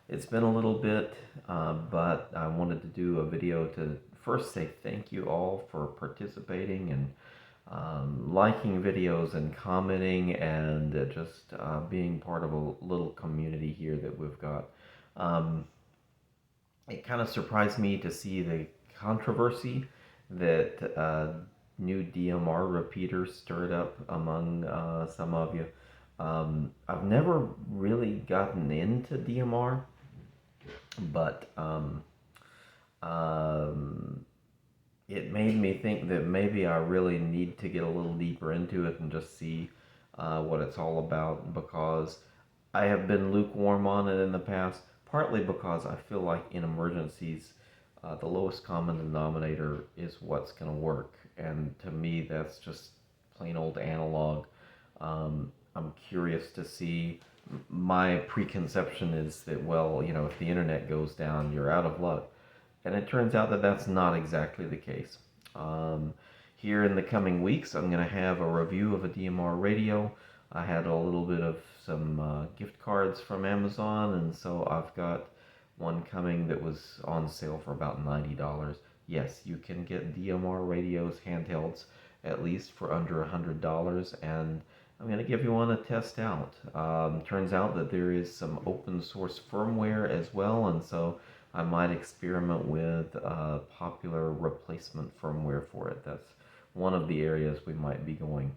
It's been a little bit, but I wanted to do a video to first say thank you all for participating and liking videos and commenting and just being part of a little community here that we've got. Um, it kind of surprised me to see the controversy that new DMR repeaters stirred up among some of you. I've never really gotten into DMR, but um, it made me think that maybe I really need to get a little deeper into it and just see what it's all about, because I have been lukewarm on it in the past, partly because I feel like in emergencies, the lowest common denominator is what's going to work. And to me, that's just plain old analog. I'm curious to see. My preconception is that, well, if the internet goes down, you're out of luck. And it turns out that that's not exactly the case. Um, Here in the coming weeks, I'm going to have a review of a DMR radio. I had a little bit of some gift cards from Amazon, and so I've got one coming that was on sale for about $90. Yes, you can get DMR radios, handhelds, at least for under $100, and I'm going to give you one to test out. Turns out that there is some open source firmware as well, and so I might experiment with popular replacement firmware for it. That's one of the areas we might be going.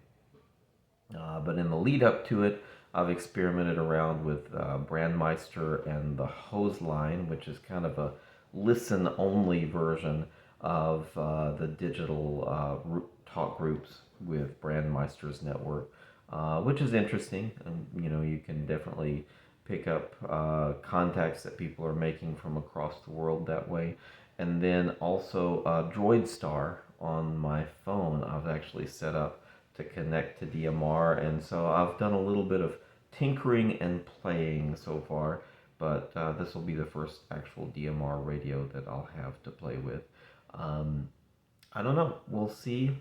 But in the lead up to it, I've experimented around with Brandmeister and the Hose Line, which is kind of a listen only version of the digital talk groups with Brandmeister's network, which is interesting. And you can definitely pick up contacts that people are making from across the world that way. And then also DroidStar on my phone, I've actually set up to connect to DMR, and so I've done a little bit of tinkering and playing so far, but this will be the first actual DMR radio that I'll have to play with. Um, I don't know. We'll see.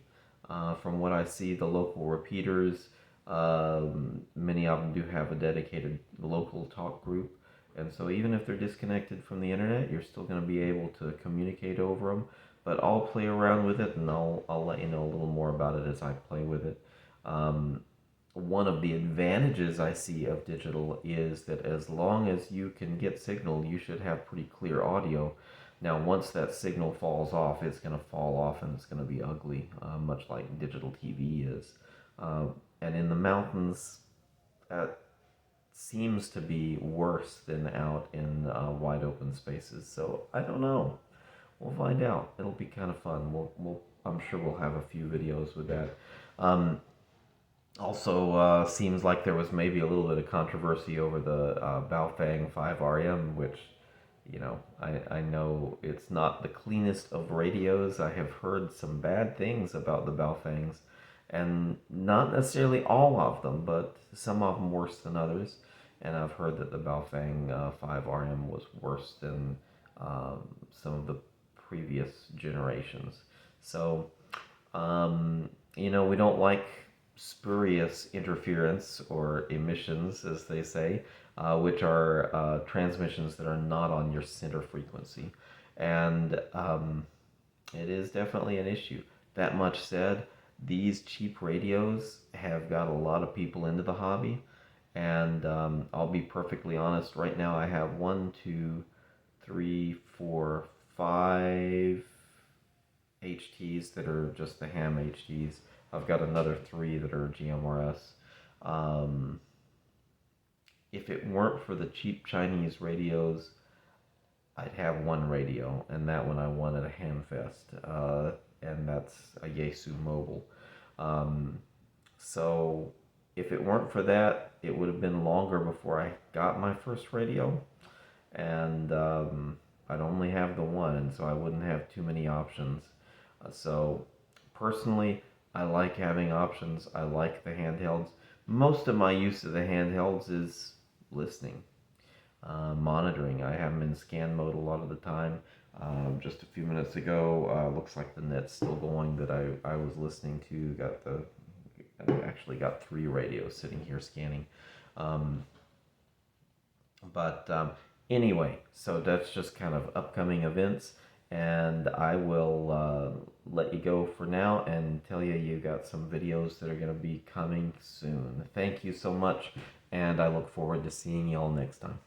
From what I see, the local repeaters, many of them do have a dedicated local talk group. And so even if they're disconnected from the internet, you're still going to be able to communicate over them. But I'll play around with it, and I'll let you know a little more about it as I play with it. Um, One of the advantages I see of digital is that as long as you can get signal, you should have pretty clear audio. Now, once that signal falls off, it's going to fall off and it's going to be ugly, much like digital TV is. Uh, and in the mountains, that seems to be worse than out in wide open spaces. So I don't know. We'll find out. It'll be kind of fun. I'm sure we'll have a few videos with that. Um, Also, seems like there was maybe a little bit of controversy over the Baofeng 5RM, which, I know it's not the cleanest of radios. I have heard some bad things about the Baofengs, and not necessarily all of them, but some of them worse than others. And I've heard that the Baofeng 5RM was worse than some of the previous generations. So, we don't like spurious interference or emissions, as they say, which are transmissions that are not on your center frequency. And it is definitely an issue. That much said, these cheap radios have got a lot of people into the hobby. And I'll be perfectly honest, right now I have one, two, three, four, five HTs that are just the ham HTs. I've got another three that are GMRS. Um, if it weren't for the cheap Chinese radios, I'd have one radio, and that one I won at a Hamfest, and that's a Yaesu Mobile. Um, so if it weren't for that, it would have been longer before I got my first radio, and I'd only have the one, and so I wouldn't have too many options. So personally, I like having options. I like the handhelds. Most of my use of the handhelds is listening, monitoring. I have them in scan mode a lot of the time. Just a few minutes ago, looks like the net's still going that I was listening to. I actually got three radios sitting here scanning. But Anyway, so that's just kind of upcoming events, and I will let you go for now and tell you got some videos that are going to be coming soon. Thank you so much, and I look forward to seeing y'all next time.